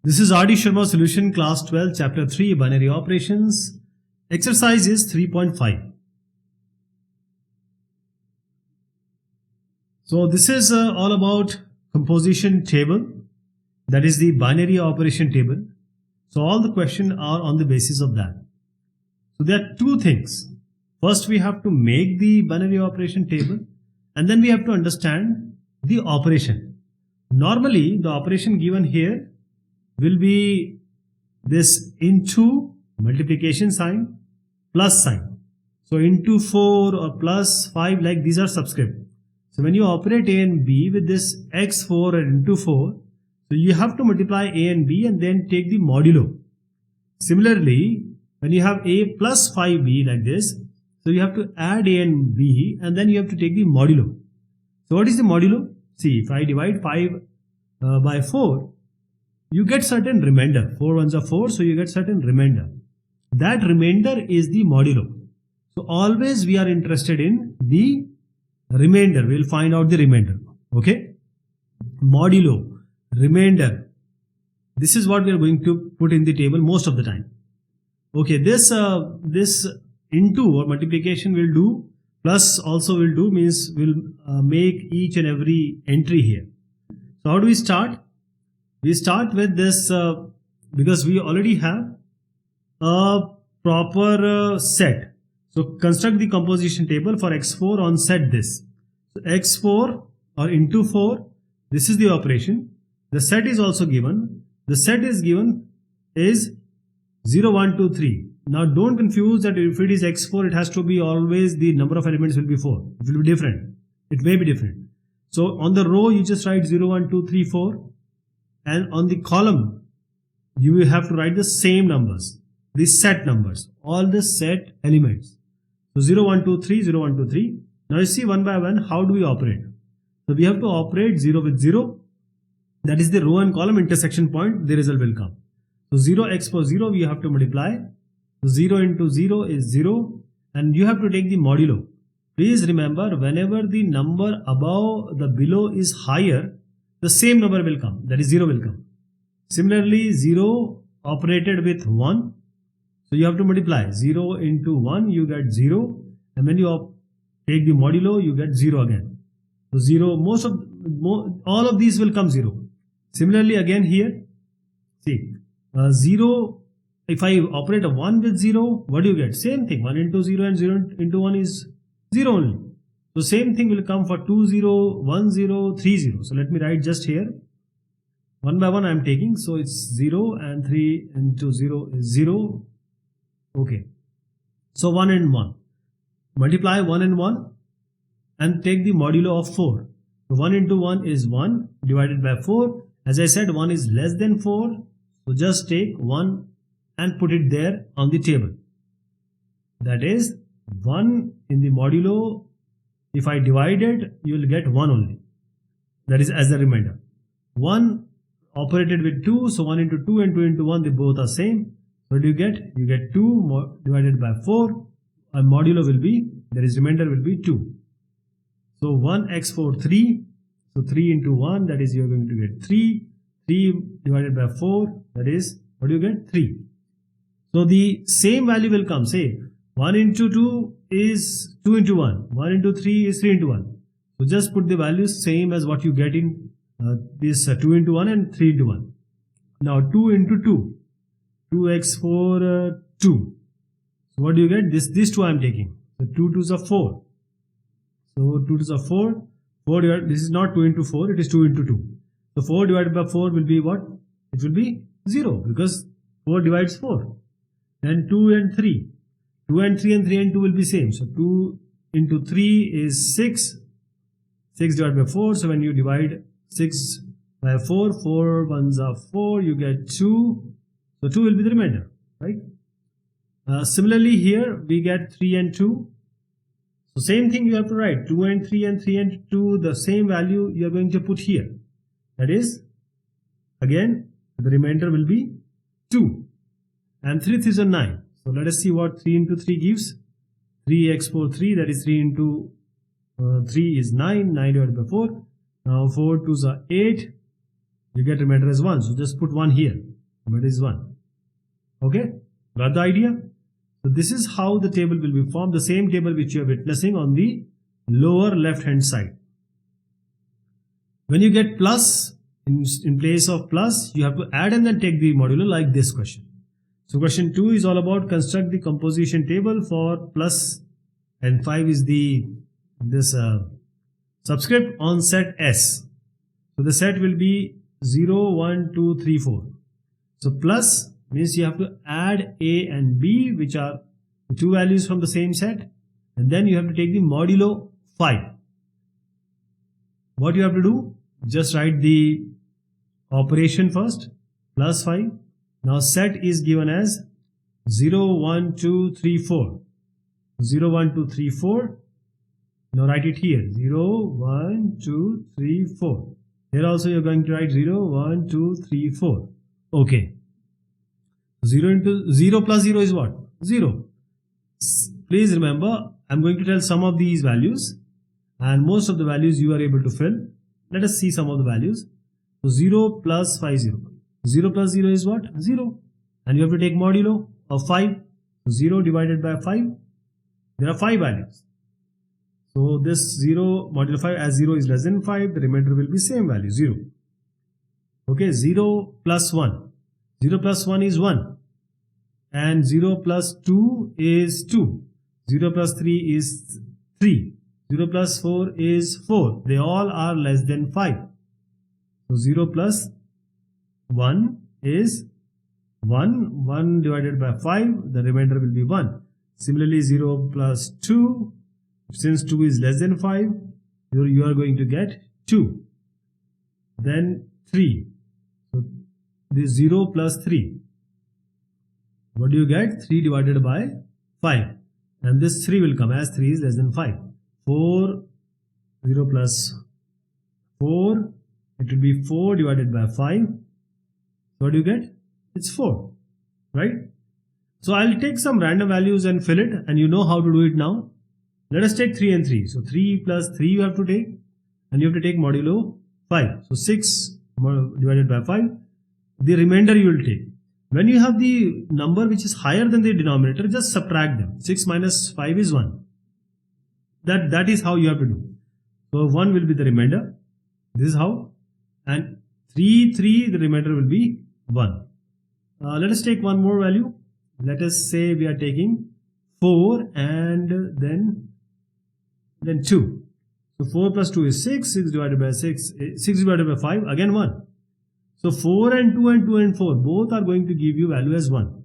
This is RD Sharma Solution Class 12 Chapter 3 Binary Operations. Exercise is 3.5. So this is all about composition table, that is the binary operation table. So all the questions are on the basis of that. So there are two things. First we have to make the binary operation table, and then we have to understand the operation. Normally the operation given here will be this into multiplication sign plus sign. So into 4 or plus 5, like these are subscript. So when you operate A and B with this x4 and into 4, so you have to multiply A and B and then take the modulo. Similarly, when you have A plus 5B like this, so you have to add A and B and then you have to take the modulo. So what is the modulo? See, if I divide 5 by 4, you get certain remainder. 4 ones are 4, so you get certain remainder. That remainder is the modulo. So always we are interested in the remainder. We will find out the remainder. Okay? Modulo, remainder. This is what we are going to put in the table most of the time. Okay, this into or multiplication will do, plus also will do, means we'll make each and every entry here. So how do we start? We start with this because we already have a proper set. So construct the composition table for x4 on set this. So x4 or into 4, this is the operation. The set is also given. The set is given is 0, 1, 2, 3. Now don't confuse that if it is x4, it has to be always the number of elements will be 4. It will be different. It may be different. So on the row you just write 0, 1, 2, 3, 4. And on the column, you will have to write the same numbers, the set numbers, all the set elements. So 0, 1, 2, 3, 0, 1, 2, 3. Now you see one by one, how do we operate? So we have to operate 0 with 0. That is the row and column intersection point, the result will come. So 0x for 0, we have to multiply. So 0 into 0 is 0. And you have to take the modulo. Please remember, whenever the number above the below is higher, the same number will come, that is 0 will come. Similarly, 0 operated with 1. So you have to multiply 0 into 1, you get 0. And when you take the modulo, you get 0 again. So 0, all of these will come 0. Similarly, again here, see, 0, if I operate a 1 with 0, what do you get? Same thing, 1 into 0 and 0 into 1 is 0 only. So same thing will come for 2, 0, 1, 0, 3, 0. So let me write just here. One by one I am taking. So it's 0 and 3 into 0 is 0. Okay. So 1 and 1. Multiply 1 and 1 and take the modulo of 4. So 1 into 1 is 1 divided by 4. As I said, 1 is less than 4. So just take 1 and put it there on the table. That is 1 in the modulo. If I divide it, you will get 1 only. That is as the remainder. 1 operated with 2. So 1 into 2 and 2 into 1, they both are same. So what do you get? You get 2 divided by 4. And modulo will be, there is remainder will be 2. So 1x for 3. So 3 into 1, that is you are going to get 3. 3 divided by 4, that is, what do you get? 3. So the same value will come. Say 1 into 2 is 2 into 1. 1 into 3 is 3 into 1. So just put the values same as what you get in this 2 into 1 and 3 into 1. Now 2 into 2. 2x for 2. So what do you get? These two I am taking. So 2 2s are 4. So 2 2s are 4. 4 divided, this is not 2 into 4, it is 2 into 2. So 4 divided by 4 will be what? It will be 0 because 4 divides 4. Then 2 and 3. 2 and 3 and 3 and 2 will be same. So 2 into 3 is 6. 6 divided by 4. So when you divide 6 by 4, 4 ones are 4, you get 2. So 2 will be the remainder, right? Similarly here we get 3 and 2. So same thing you have to write 2 and 3 and 3 and 2, the same value you are going to put here. That is, again, the remainder will be 2. And 3 3s are 9. So let us see what 3 into 3 gives. 3x for 3, that is 3 into 3 is 9. 9 divided by 4. Now 4 2s are 8. you get remainder as 1. So just put 1 here. Remainder is 1. Okay, got the idea? So this is how the table will be formed, the same table which you are witnessing on the lower left hand side. When you get plus, in place of plus, you have to add and then take the modulo like this question. So question 2 is all about construct the composition table for plus, and 5 is this subscript on set S. So the set will be 0, 1, 2, 3, 4. So plus means you have to add A and B, which are the two values from the same set, and then you have to take the modulo 5. What you have to do? Just write the operation first, plus 5. Now set is given as 0, 1, 2, 3, 4. 0, 1, 2, 3, 4. Now write it here. 0, 1, 2, 3, 4. Here also you are going to write 0, 1, 2, 3, 4. Okay. 0 plus 0 is what? 0. Please remember, I am going to tell some of these values, and most of the values you are able to fill. Let us see some of the values. So 0 plus 5, 0. 0 plus 0 is what? 0. And you have to take modulo of 5. So 0 divided by 5. There are 5 values. So this 0 modulo 5, as 0 is less than 5, the remainder will be same value, 0. Okay, 0 plus 1. 0 plus 1 is 1. And 0 plus 2 is 2. 0 plus 3 is 3. 0 plus 4 is 4. They all are less than 5. So 0 plus 1 is 1. 1 divided by 5, the remainder will be 1. Similarly, 0 plus 2, since 2 is less than 5, you are going to get 2. Then 3. So this 0 plus 3. What do you get? 3 divided by 5. And this 3 will come as 3 is less than 5. 4, 0 plus 4, it will be 4 divided by 5. What do you get? It's 4, right? So I'll take some random values and fill it, and you know how to do it now. Let us take 3 and 3. So 3 plus 3 you have to take, and you have to take modulo 5. So 6 divided by 5. The remainder you will take. When you have the number which is higher than the denominator, just subtract them. 6 minus 5 is 1. That is how you have to do. So 1 will be the remainder. This is how. And 3, the remainder will be 1. Let us take one more value. Let us say we are taking 4 and then 2. So 4 plus 2 is 6. 6 divided by 6 divided by 5, again 1. So 4 and 2 and 2 and 4 both are going to give you value as 1.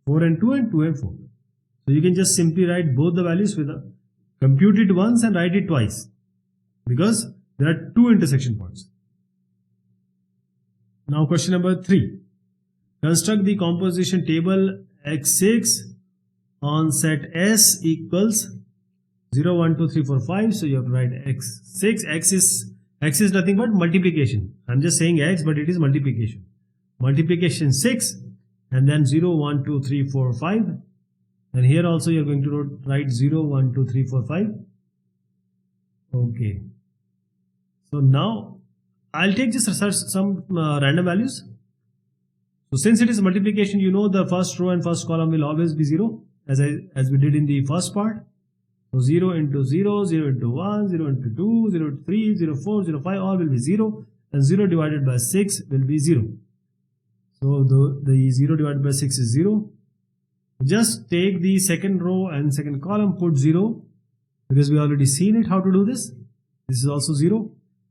4 and 2 and 2 and 4. So you can just simply write both the values with a compute it once and write it twice, because there are 2 intersection points. Now question number 3. Construct the composition table x6 on set S equals 0, 1, 2, 3, 4, 5. So you have to write x6. X is nothing but multiplication. I'm just saying x, but it is multiplication. Multiplication 6, and then 0, 1, 2, 3, 4, 5. And here also you are going to write 0, 1, 2, 3, 4, 5. Okay. So now I'll take just some random values. So since it is multiplication, you know the first row and first column will always be 0, as we did in the first part. So 0 into 0, 0 into 1, 0 into 2, 0 into 3, 0, 4, 0, 5, all will be 0. And 0 divided by 6 will be 0. So the 0 divided by 6 is 0. Just take the second row and second column, put 0, because we already seen it how to do this. This is also 0.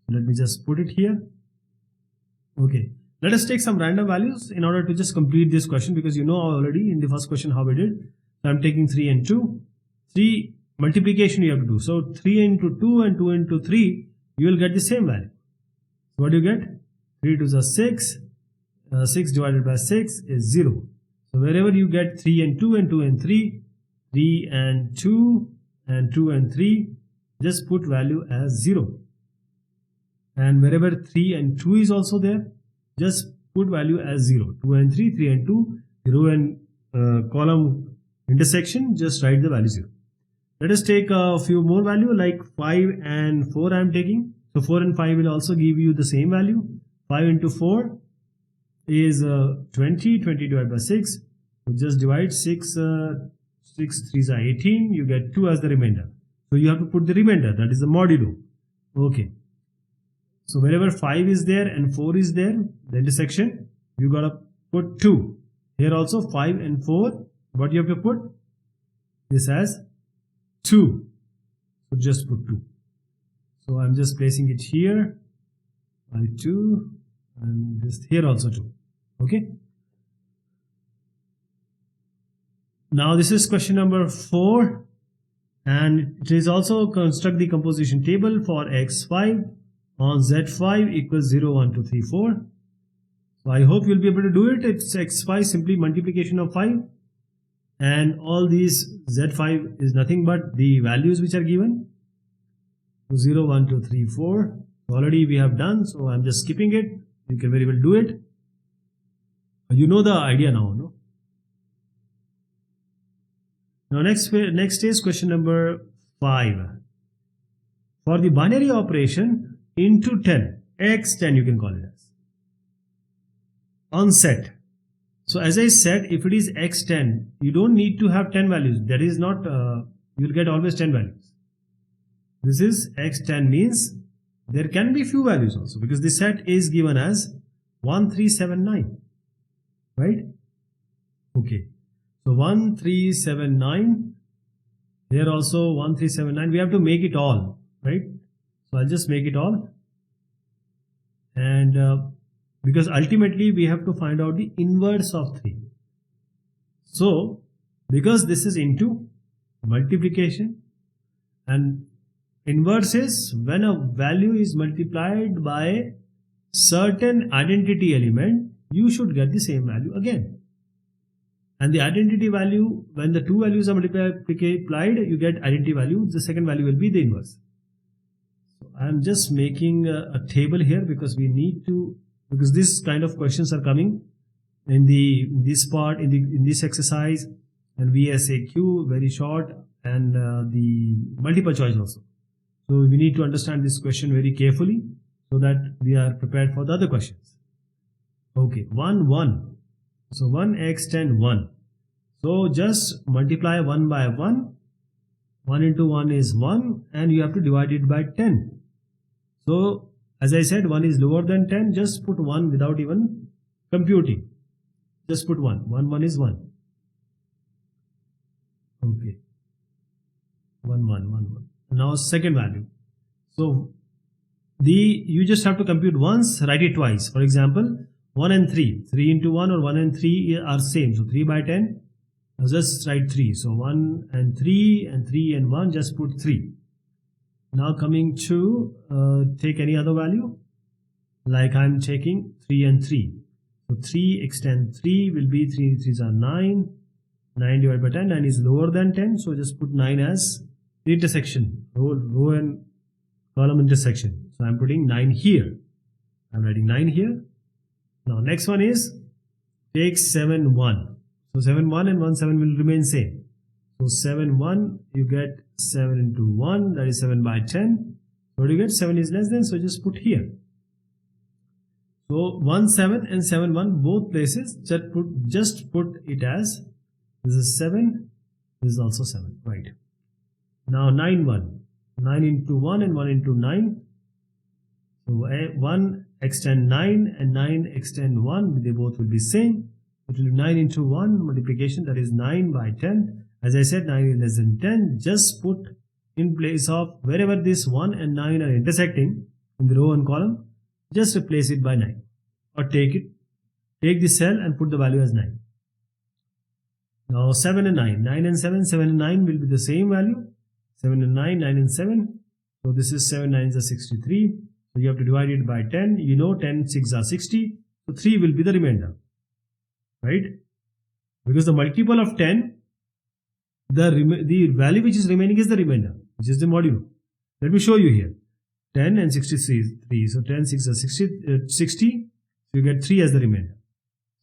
Let me just put it here. Okay. Let us take some random values in order to just complete this question, because you know already in the first question how we did. So I'm taking 3 and 2. 3 multiplication you have to do. So 3 into 2 and 2 into 3, you will get the same value. So what do you get? 3 to the 6. 6 divided by 6 is 0. So wherever you get 3 and 2 and 2 and 3, 3 and 2 and 2 and 3, just put value as 0. And wherever 3 and 2 is also there, just put value as 0. 2 and 3, 3 and 2, the row and column intersection, just write the value 0. Let us take a few more value, like 5 and 4 I am taking. So 4 and 5 will also give you the same value. 5 into 4 is 20. 20 divided by 6. So just divide 6. 6 3s are 18. You get 2 as the remainder. So you have to put the remainder. That is the modulo. Okay. So wherever 5 is there and 4 is there, the intersection, you gotta put 2. Here also 5 and 4. What you have to put? This as 2. So just put 2. So I'm just placing it here by 2 and this here also 2. Okay. Now this is question number 4, and it is also construct the composition table for x5 on z5 equals 0, 1, 2, 3, 4. So I hope you'll be able to do it. It's x5 simply multiplication of 5, and all these z5 is nothing but the values which are given. So 0, 1, 2, 3, 4. Already we have done, so I'm just skipping it. You can very well do it. You know the idea now, no? Now next is question number 5. For the binary operation into 10, x10 you can call it as, on set. So as I said, if it is x10, you don't need to have 10 values. That is not, you'll get always 10 values. This is x10 means there can be few values also, because the set is given as 1379, right? Okay. So 1379, here also 1379, we have to make it all, right? So I'll just make it all, and because ultimately we have to find out the inverse of 3. So because this is into multiplication, and inverse is when a value is multiplied by certain identity element, you should get the same value again. And the identity value, when the two values are multiplied, you get identity value. The second value will be the inverse. So I am just making a table here because we need to, because this kind of questions are coming in this part, in this exercise, and VSAQ very short, and the multiple choice also. So we need to understand this question very carefully so that we are prepared for the other questions. Okay, 1, 1. So 1x10, 1. So just multiply 1 by 1. 1 into 1 is 1, and you have to divide it by 10. So as I said, 1 is lower than 10. Just put 1 without even computing. Just put 1. 1, 1 is 1. Okay. 1, 1, 1, 1. Now second value. So you just have to compute once, write it twice. For example, 1 and 3. 3 into 1 or 1 and 3 are same. So 3 by 10. Just write 3. So 1 and 3 and 3 and 1, just put 3. Now coming to take any other value. Like I'm taking 3 and 3. So 3 extend 3 will be 3 3s are 9. 9 divided by 10. 9 is lower than 10. So just put 9 as the intersection. Row and column intersection. So I'm putting 9 here. I'm writing 9 here. Now next one is take 7 1. So 7 1 and 1 7 will remain same. So 7 1, you get 7 into 1, that is 7 by 10. What do you get? 7 is less than, so just put here. So 1 7 and 7 1 both places, just put it as, this is 7, this is also 7, right? Now 9 1, 9 into 1 and 1 into 9. So 1 extend 9 and 9 extend 1, they both will be same. It will be 9 into 1 multiplication, that is 9 by 10. As I said, 9 is less than 10. Just put in place of wherever this 1 and 9 are intersecting in the row and column, just replace it by 9. Or take the cell and put the value as 9. Now 7 and 9. 9 and 7. 7 and 9 will be the same value. 7 and 9. 9 and 7. So this is 7 9s are 63. So you have to divide it by 10. You know 10 6 are 60. So 3 will be the remainder. Right? Because the multiple of 10, the value which is remaining is the remainder, which is the modulo. Let me show you here. 10 and 63. So 10 6 are 60. So you get 3 as the remainder.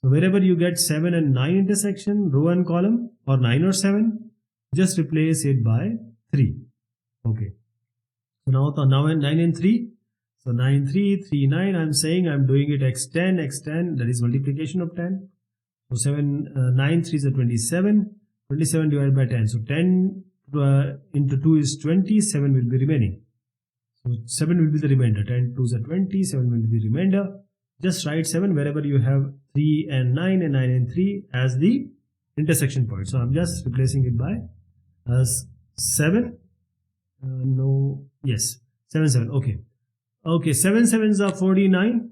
So wherever you get 7 and 9 intersection, row and column, or 9 or 7, just replace it by 3. Okay. So now 9 and 3. So 9, 3, 3, 9. I'm saying I'm doing it x10, x10. That is multiplication of 10. So 9, 3 is a 27. 27 divided by 10. So 10 into 2 is 20. 7 will be remaining. So 7 will be the remainder. 10 2 is a 20. 7 will be remainder. Just write 7 wherever you have 3 and 9 and 9 and 3 as the intersection point. So I'm just replacing it by as 7. Yes, 7, 7. Okay. Okay, 7 sevens are 49.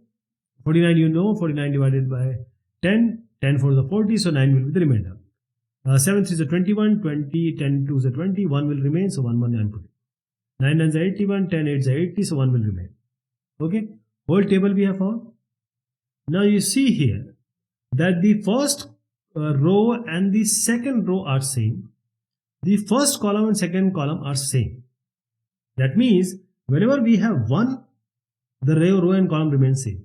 49 you know, 49 divided by 10. 10 4 is a 40, so 9 will be the remainder. 7 3 is a 21, 20, 10 2 is a 20, 1 will remain, so 1 1 I am putting. 9 9 is 81, 10 8 is 80, so 1 will remain. Okay, whole table we have found. Now you see here that the first row and the second row are same. The first column and second column are same. That means whenever we have 1, the row and column remain same.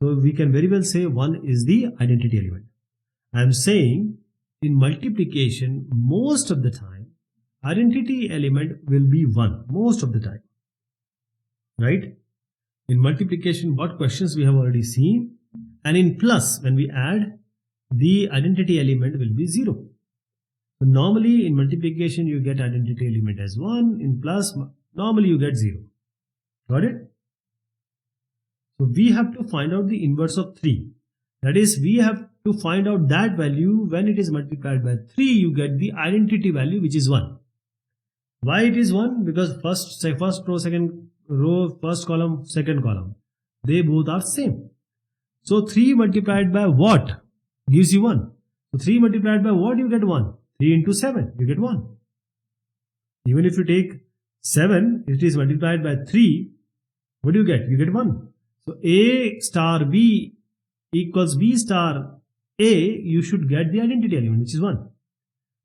So we can very well say 1 is the identity element. I am saying in multiplication, most of the time, identity element will be 1, most of the time. Right? In multiplication, what questions we have already seen. And in plus, when we add, the identity element will be 0. So normally in multiplication, you get identity element as 1. In plus, normally you get 0. Got it? So we have to find out the inverse of 3. That is, we have to find out that value when it is multiplied by 3, you get the identity value which is 1. Why it is 1? Because first row, second row, first column, second column, they both are same. So 3 multiplied by what gives you 1? So 3 multiplied by what you get 1? 3 into 7 you get 1. Even if you take 7, it is multiplied by 3, what do you get? You get 1. So A star B equals B star A, you should get the identity element which is 1.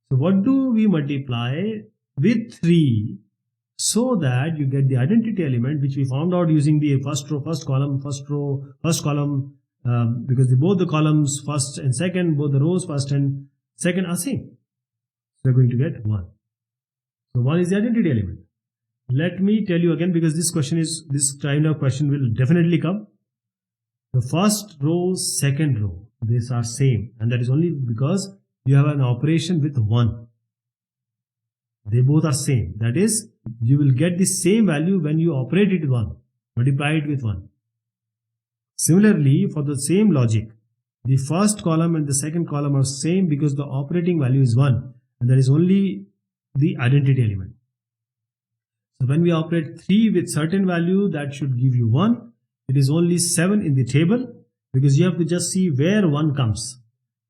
So what do we multiply with 3 so that you get the identity element which we found out using the first row, first column, because both the columns first and second, both the rows first and second are same. So we're going to get 1. So 1 is the identity element. Let me tell you again, because this kind of question will definitely come. The first row, second row, these are same, and that is only because you have an operation with 1. They both are same. That is, you will get the same value when you operate it with 1, multiply it with 1. Similarly, for the same logic, the first column and the second column are same because the operating value is 1, and that is only the identity element. So when we operate 3 with certain value, that should give you 1. It is only 7 in the table because you have to just see where 1 comes.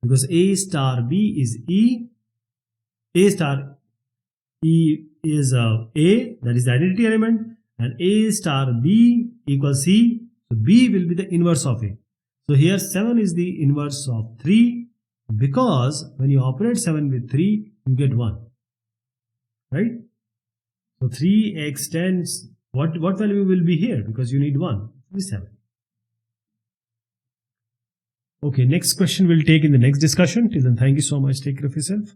Because A star B is E, A star E is A, that is the identity element, and A star B equals C. So B will be the inverse of A. So here 7 is the inverse of 3 because when you operate 7 with 3, you get 1. Right? So 3x 10, what value will be here? Because you need 1, it will be 7. Okay, next question we'll take in the next discussion. Till then, thank you so much. Take care of yourself.